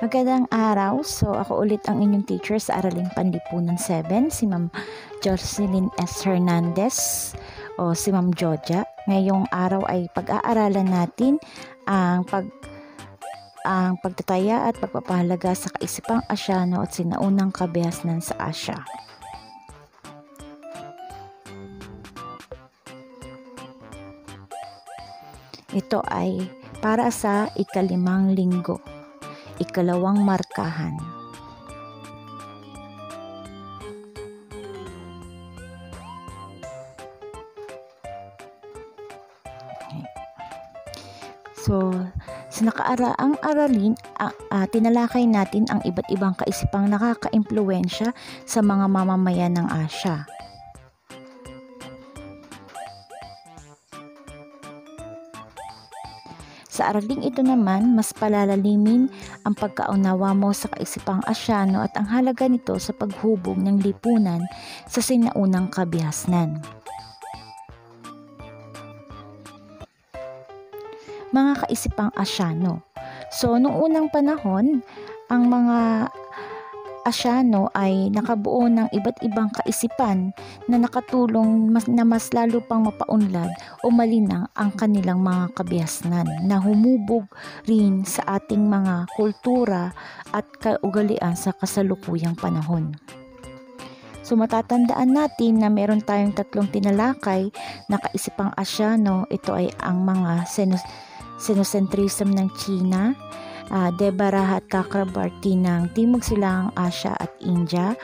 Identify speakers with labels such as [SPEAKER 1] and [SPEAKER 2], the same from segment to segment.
[SPEAKER 1] Magandang araw. So, ako ulit ang inyong teacher sa Araling Panlipunan 7, si Ma'am Jocelyn S. Hernandez o si Ma'am Joja. Ngayong araw ay pag-aaralan natin ang pagtataya at pagpapahalaga sa kaisipang Asyano at sinaunang kabihasnan sa Asya. Ito ay para sa ikalimang linggo, ikalawang markahan. So, sa nakaraang aralin, tinalakay natin ang iba't ibang kaisipang nakaka-impluwensya sa mga mamamayan ng Asya. Sa araling ito naman, mas palalalimin ang pagkaunawa mo sa kaisipang Asyano at ang halaga nito sa paghubog ng lipunan sa sinaunang kabihasnan. Mga kaisipang Asyano. So, noong unang panahon, ang mga Asyano ay nakabuo ng iba't ibang kaisipan na nakatulong na mas lalo pang mapaunlad o malinang ang kanilang mga kabihasnan na humubog rin sa ating mga kultura at kaugalian sa kasalukuyang panahon. So matatandaan natin na meron tayong tatlong tinalakay na kaisipang Asyano. Ito ay ang mga Sinocentrism ng China, Devaraha at Chakrabarti ng Timog Silangang Asya at India,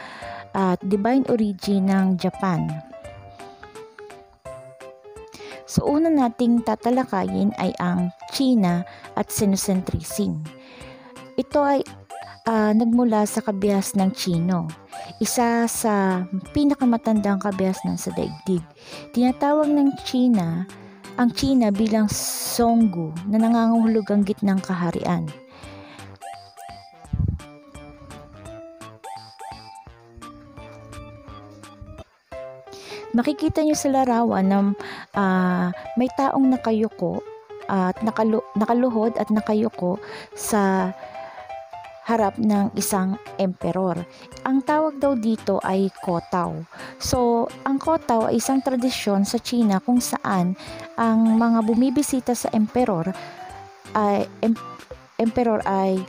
[SPEAKER 1] at Divine Origin ng Japan. So una nating tatalakayin ay ang China at Sinocentrism. Ito ay nagmula sa kabihas ng Chino, isa sa pinakamatandang kabihasnan sa daigdig. Tinatawag ng China ang China bilang Songgu na nangangahulugang gitnang kaharian. Makikita nyo sa larawan na may taong nakayuko at nakaluhod at nakayuko sa harap ng isang emperor. Ang tawag daw dito ay Kotao. So, ang Kotao ay isang tradisyon sa China kung saan ang mga bumibisita sa emperor ay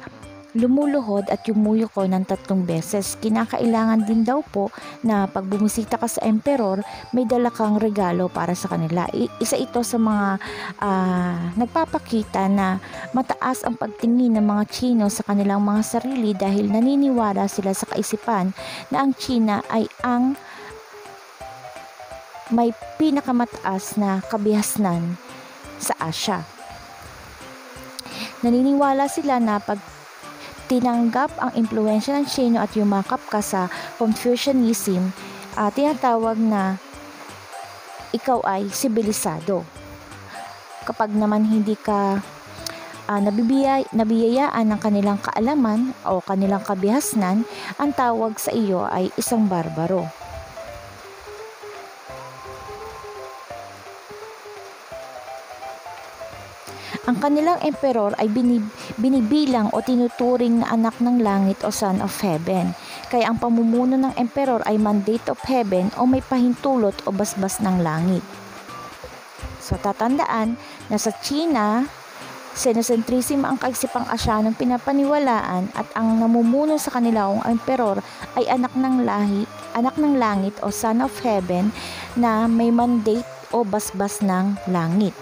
[SPEAKER 1] lumuluhod at yumuyuko ng 3 beses. Kinakailangan din daw po na pag bumisita ka sa emperor, may dala kang regalo para sa kanila. Isa ito sa mga nagpapakita na mataas ang pagtingin ng mga Chino sa kanilang mga sarili dahil naniniwala sila sa kaisipan na ang China ay ang may pinakamataas na kabihasnan sa Asya. Naniniwala sila na pag tinanggap ang impluwensya ng Chino at yumakap ka sa Confucianism, tinatawag na ikaw ay sibilisado. Kapag naman hindi ka nabiyayaan ng kanilang kaalaman o kanilang kabihasnan, ang tawag sa iyo ay isang barbaro. Ang kanilang emperor ay binibilang o tinuturing na anak ng langit o son of heaven. Kaya ang pamumuno ng emperor ay mandate of heaven o may pahintulot o basbas ng langit. So tatandaan na sa China, Sinocentrism ang kaisipang Asyanong pinapaniwalaan at ang namumuno sa kanilang emperor ay anak ng langit o son of heaven na may mandate o basbas ng langit.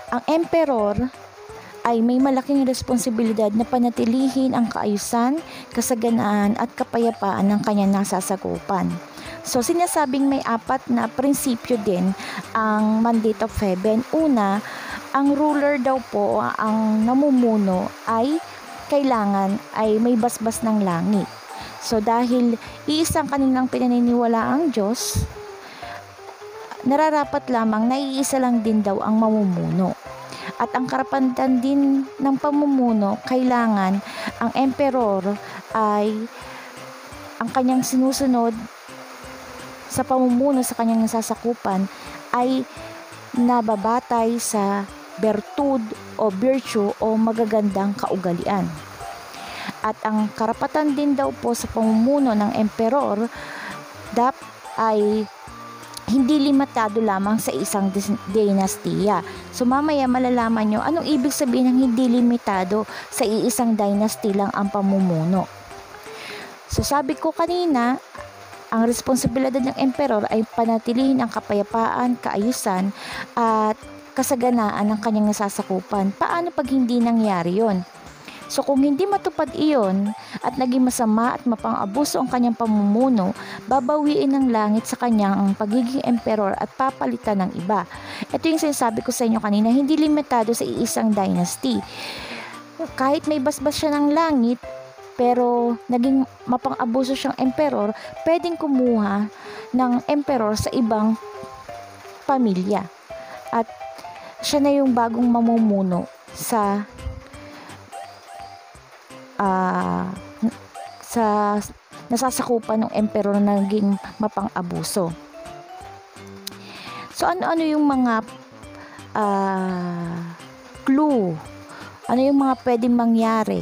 [SPEAKER 1] Ang emperor ay may malaking responsibilidad na panatilihin ang kaayusan, kasaganaan at kapayapaan ng kanyang nasasakupan. So sinasabing may 4 na prinsipyo din ang mandate of heaven. Una, ang ruler daw po, ang namumuno ay kailangan ay may basbas ng langit. So dahil iisang kanilang pinaniniwala ang Diyos, nararapat lamang na iisa lang din daw ang mamumuno. At ang karapatan din ng pamumuno, kailangan ang emperor ay ang kanyang sinusunod sa pamumuno sa kanyang nasasakupan ay nababatay sa bertud o virtue o magagandang kaugalian. At ang karapatan din daw po sa pamumuno ng emperor ay hindi limitado lamang sa isang dinastiya. So mamaya malalaman nyo anong ibig sabihin ng hindi limitado sa iisang dynasty lang ang pamumuno. So sabi ko kanina, ang responsibilidad ng emperor ay panatilihin ang kapayapaan, kaayusan at kasaganaan ng kanyang nasasakupan. Paano pag hindi nangyari yon? So kung hindi matupad iyon at naging masama at mapang-abuso ang kanyang pamumuno, babawiin ng langit sa kanyang ang pagiging emperor at papalitan ng iba. Ito yung sinasabi ko sa inyo kanina, hindi limitado sa iisang dynasty. Kahit may basbas siya ng langit, pero naging mapang-abuso siyang emperor, pwedeng kumuha ng emperor sa ibang pamilya. At siya na yung bagong mamumuno sa nasasakupan ng emperor na naging mapang-abuso. So ano-ano yung mga clue? Ano yung mga pwedeng mangyari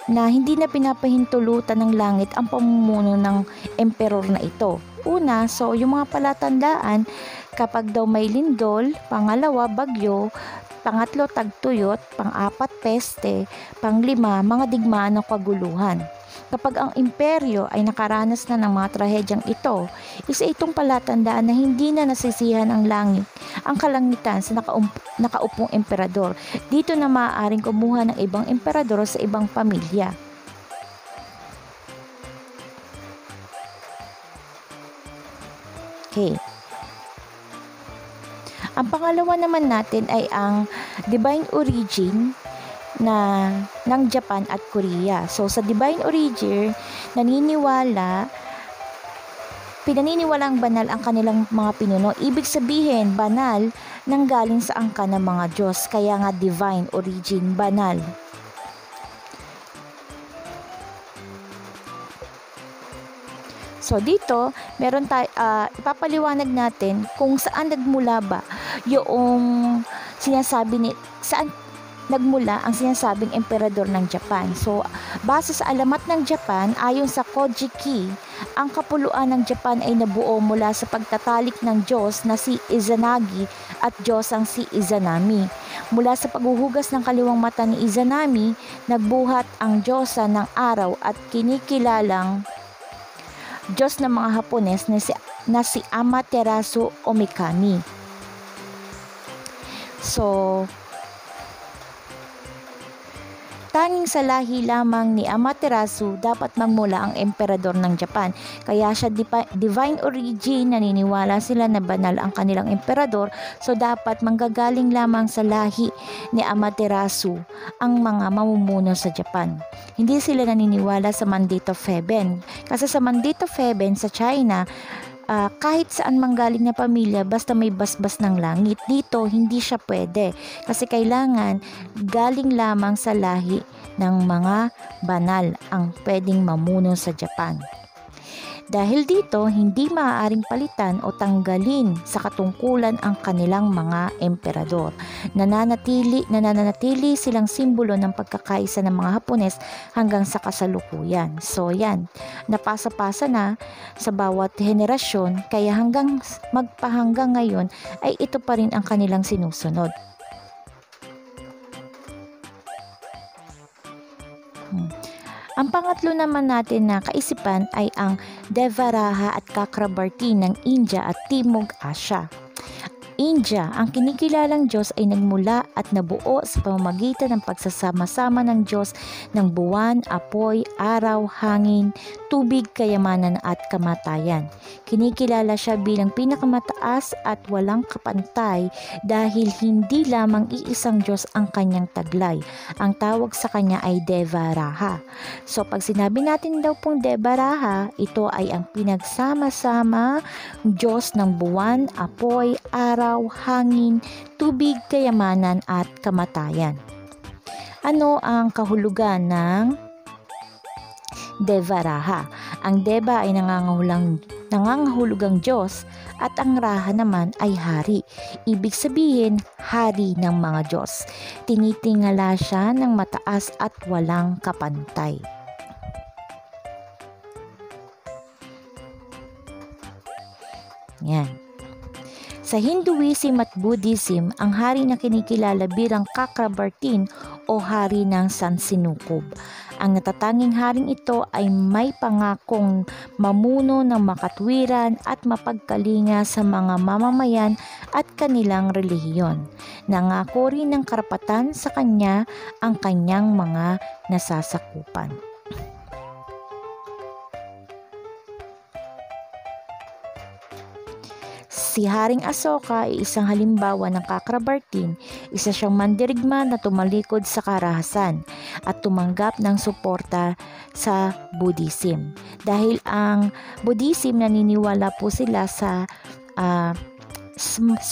[SPEAKER 1] na hindi na pinapahintulutan ng langit ang pamumuno ng emperor na ito? Una, so yung mga palatandaan, kapag daw may lindol, pangalawa, bagyo, pangatlo, tagtuyot, pang-apat, peste, panglima, mga digmaan ng kaguluhan. Kapag ang imperyo ay nakaranas na ng mga trahedyang ito, isa itong palatandaan na hindi na nasisihan ang langit, ang kalangitan sa nakaupong emperador. Dito na maaaring kumuha ng ibang emperador sa ibang pamilya. Okay. Ang pangalawa naman natin ay ang divine origin ng Japan at Korea. So sa divine origin, pinaniniwalang banal ang kanilang mga pinuno. Ibig sabihin, banal nanggaling sa angkan ng mga Diyos. Kaya nga divine origin, banal. So dito, meron ipapaliwanag natin kung saan nagmula ba yung saan nagmula ang sinasabing emperador ng Japan. So, base sa alamat ng Japan, ayon sa Kojiki, ang kapuluan ng Japan ay nabuo mula sa pagtatalik ng Diyos na si Izanagi at Diyosang si Izanami. Mula sa paghuhugas ng kaliwang mata ni Izanami, nagbuhat ang Diyosa ng araw at kinikilalang Diyos ng mga Hapones na si Amaterasu Omikami. So, tanging sa lahi lamang ni Amaterasu dapat magmula ang emperador ng Japan. Kaya siya divine origin, naniniwala sila na banal ang kanilang emperador, so dapat manggagaling lamang sa lahi ni Amaterasu ang mga mamumuno sa Japan. Hindi sila naniniwala sa mandate of heaven. Kasi sa mandate of heaven sa China, kahit saan manggaling na pamilya basta may basbas ng langit, dito hindi siya pwede kasi kailangan galing lamang sa lahi ng mga banal ang pwedeng mamuno sa Japan. Dahil dito, hindi maaaring palitan o tanggalin sa katungkulan ang kanilang mga emperador. Nananatili silang simbolo ng pagkakaisa ng mga Hapones hanggang sa kasalukuyan. So yan, napasa-pasa na sa bawat henerasyon, kaya magpahanggang ngayon ay ito pa rin ang kanilang sinusunod. Ang pangatlo naman natin na kaisipan ay ang Devaraha at Chakrabarti ng India at Timog Asya. India, ang kinikilalang Diyos ay nagmula at nabuo sa pamamagitan ng pagsasama-sama ng Diyos ng buwan, apoy, araw, hangin, tubig, kayamanan at kamatayan. Kinikilala siya bilang pinakamataas at walang kapantay dahil hindi lamang iisang Diyos ang kanyang taglay. Ang tawag sa kanya ay Devaraha. So pag sinabi natin daw pong Devaraha, ito ay ang pinagsama-sama Diyos ng buwan, apoy, araw, hangin, tubig, kayamanan at kamatayan. Ano ang kahulugan ng Devaraha? Ang Deva ay nangangahulugang Diyos, at ang Raha naman ay hari. Ibig sabihin, hari ng mga Diyos. Tinitingala siya ng mataas at walang kapantay. Yan. Sa Hinduism at Buddhism, ang hari na kinikilala bilang Chakrabartin o hari ng Sansinukob. Ang natatanging haring ito ay may pangakong mamuno ng makatwiran at mapagkalinga sa mga mamamayan at kanilang relihiyon. Nangako rin ng karapatan sa kanya ang kanyang mga nasasakupan. Si Haring Asoka ay isang halimbawa ng Chakrabartin, isa siyang mandirigma na tumalikod sa karahasan at tumanggap ng suporta sa Buddhism. Dahil ang Buddhism naniniwala po sila sa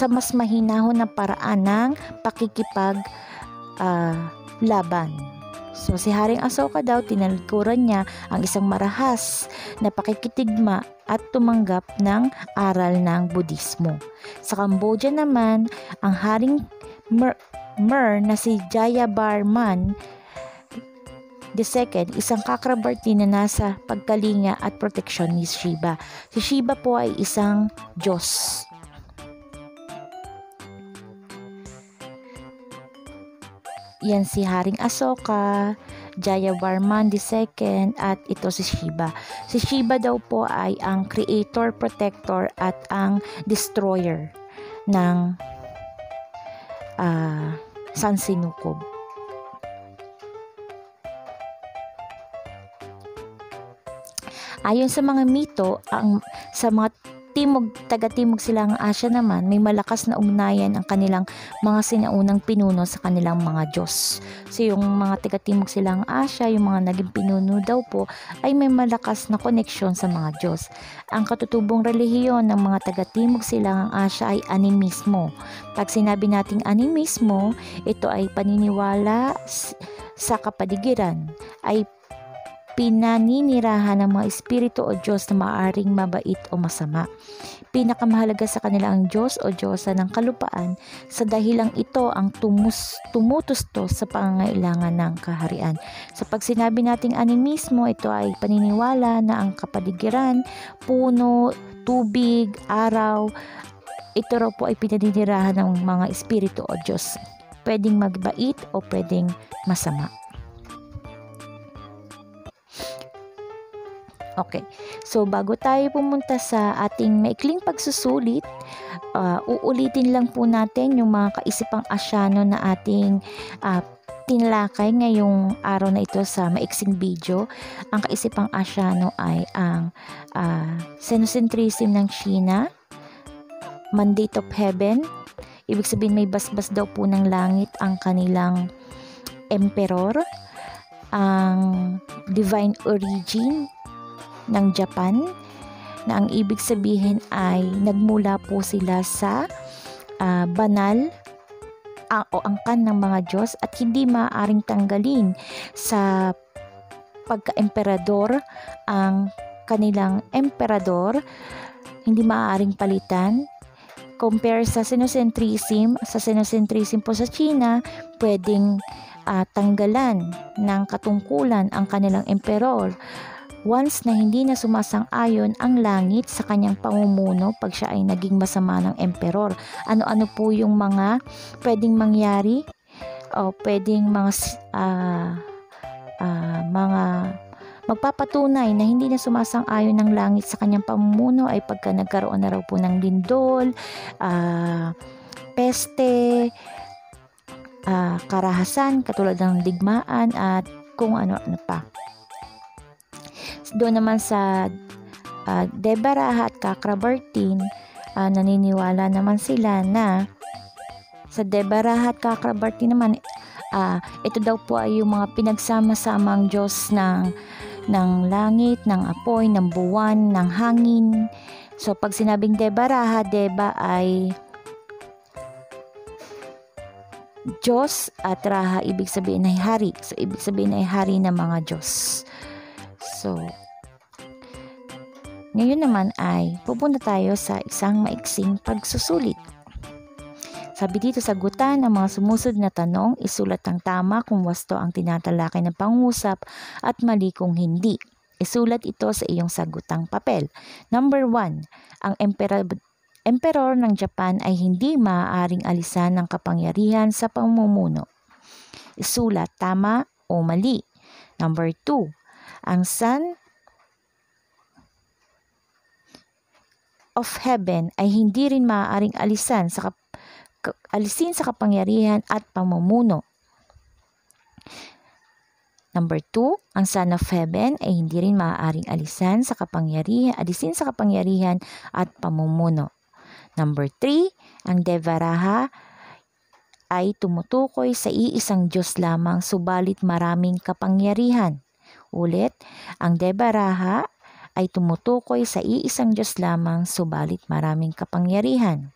[SPEAKER 1] mas mahinahon na paraan ng pakikipaglaban. So si Haring Asoka daw, tinalikuran niya ang isang marahas na pakikitigma at tumanggap ng aral ng Budismo. Sa Cambodia naman, ang Haring Mer na si Jayavarman II, isang Chakrabartin na nasa pagkalinga at proteksyon ni Shiva. Si Shiva po ay isang Diyos. Yan si Haring Asoka, Jayavarman II, at ito si Shiva. Si Shiva daw po ay ang creator, protector, at ang destroyer ng Sansinukob. Ayon sa mga mito, sa mga taga-timog silang Asya naman, may malakas na ugnayan ang kanilang mga sinaunang pinuno sa kanilang mga Diyos. So yung mga taga-timog silang Asya, yung mga naging pinuno daw po, ay may malakas na koneksyon sa mga Diyos. Ang katutubong relihiyon ng mga taga-timog silang Asya ay animismo. Pag sinabi nating animismo, ito ay paniniwala sa kapaligiran, ay pinaninirahan ng mga espiritu o Diyos na maaaring mabait o masama. Pinakamahalaga sa kanila ang Diyos o Diyosa ng kalupaan, sa dahilang ito ang tumutusto sa pangangailangan ng kaharian. So pag sinabi nating animismo, ito ay paniniwala na ang kapaligiran, puno, tubig, araw, ito raw po ay pinaninirahan ng mga espiritu o Diyos. Pwedeng magbait o pwedeng masama. Okay, so bago tayo pumunta sa ating maikling pagsusulit, uulitin lang po natin yung mga kaisipang Asyano na ating tinalakay ngayong araw na ito sa maiksing video. Ang kaisipang Asyano ay ang Xenocentrism ng China, Mandate of Heaven, ibig sabihin may basbas daw po ng langit ang kanilang emperor, ang Divine Origin ng Japan, na ang ibig sabihin ay nagmula po sila sa banal o angkan ng mga Diyos at hindi maaaring tanggalin sa pagka-emperador. Ang kanilang emperador hindi maaaring palitan. Compare sa Xenocentrism, po sa China, pwedeng tanggalan ng katungkulan ang kanilang emperor once na hindi na sumasang-ayon ang langit sa kanyang pamumuno pag siya ay naging masama ng emperor. Ano-ano po yung mga pwedeng mangyari o pwedeng mga magpapatunay na hindi na sumasang-ayon ng langit sa kanyang pamumuno ay pagka nagkaroon na raw po ng lindol, peste, karahasan katulad ng digmaan at kung ano-ano pa. Doon naman sa Devaraha at Chakrabartin, naniniwala naman sila na sa Devaraha at Chakrabartin naman, ito daw po ay yung mga pinagsama-samang Diyos ng langit, ng apoy, ng buwan, ng hangin. So pag sinabing Devaraha, Deva ay Diyos at Raha ibig sabihin ay hari. So ibig sabihin ay hari ng mga Diyos. So Ngayon naman ay pupunta tayo sa isang maiksing pagsusulit. Sabi dito, sagutan ang mga sumusunod na tanong, isulat ang tama kung wasto ang tinatalakay ng pangusap at mali kung hindi. Isulat ito sa iyong sagutang papel. Number 1, ang emperor ng Japan ay hindi maaaring alisan ng kapangyarihan sa pamumuno. Isulat tama o mali. Number 2, ang Son of Heaven ay hindi rin maaaring alisin sa kapangyarihan at pamumuno. Number 2, ang Son of Heaven ay hindi rin maaaring alisin sa kapangyarihan at pamumuno. Number 3, ang Devaraha ay tumutukoy sa iisang Diyos lamang subalit maraming kapangyarihan. Ulit, ang Devaraha ay tumutukoy sa iisang Diyos lamang subalit maraming kapangyarihan.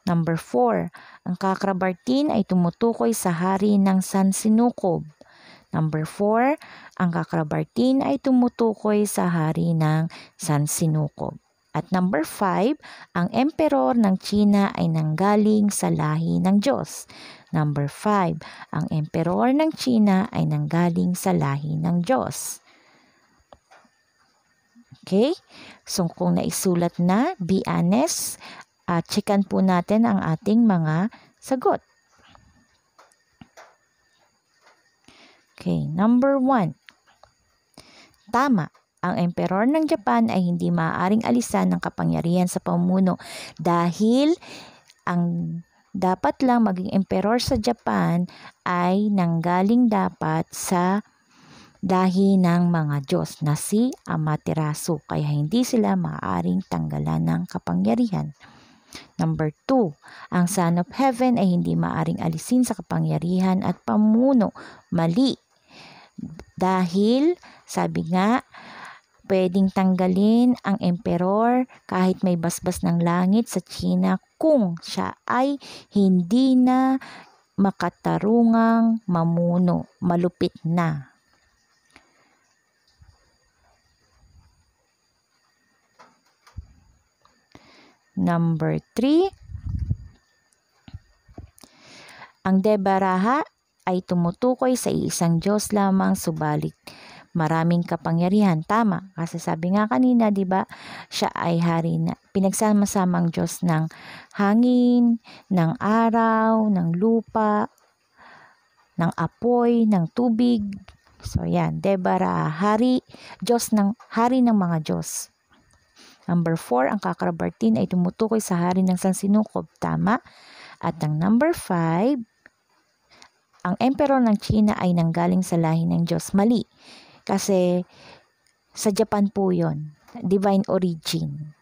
[SPEAKER 1] Number 4, ang Kakrabartin ay tumutukoy sa hari ng San Sinukob. Number 4, ang Kakrabartin ay tumutukoy sa hari ng San Sinukob. At number 5, ang emperor ng China ay nanggaling sa lahi ng Diyos. Number 5, ang emperor ng China ay nanggaling sa lahi ng Diyos. Okay? So kung naisulat na, be honest, checkan po natin ang ating mga sagot. Okay, number 1. Tama. Ang emperor ng Japan ay hindi maaaring alisan ng kapangyarihan sa pamumuno dahil ang dapat lang maging emperor sa Japan ay nanggaling dapat sa dahi ng mga Diyos na si Amaterasu, kaya hindi sila maaaring tanggalan ng kapangyarihan. Number 2, ang Son of Heaven ay hindi maaaring alisin sa kapangyarihan at pamumuno. Mali. Dahil, sabi nga, pwedeng tanggalin ang emperor kahit may basbas ng langit sa China kung siya ay hindi na makatarungang mamuno, malupit na. Number 3, ang Devaraha ay tumutukoy sa isang Diyos lamang subalit maraming kapangyarihan. Tama, kasi sabi nga kanina, 'di ba? Siya ay hari na pinagsama-samang Diyos ng hangin, ng araw, ng lupa, ng apoy, ng tubig. So yan, Devaraha, hari ng mga Diyos. Number 4, ang Kakrabartin ay tumutukoy sa hari ng San Sinukob. Tama. At ang number 5, ang emperor ng China ay nanggaling sa lahi ng Diyos. Mali. Kasi sa Japan po yun. Divine origin.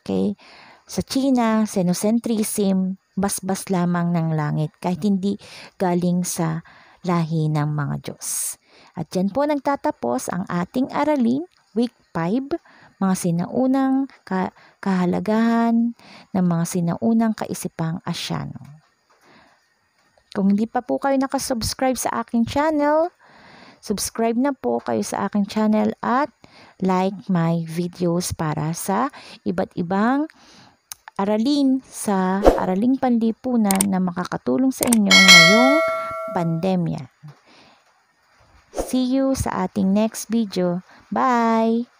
[SPEAKER 1] Okay? Sa China, xenocentrism, basbas lamang ng langit kahit hindi galing sa lahi ng mga Diyos. At dyan po nagtatapos ang ating aralin, week 5, mga sinaunang kahalagahan ng mga sinaunang kaisipang Asyano. Kung hindi pa po kayo nakasubscribe sa aking channel, subscribe na po kayo sa aking channel at like my videos para sa iba't ibang aralin sa araling panlipunan na makakatulong sa inyo ngayong pandemya. See you sa ating next video. Bye!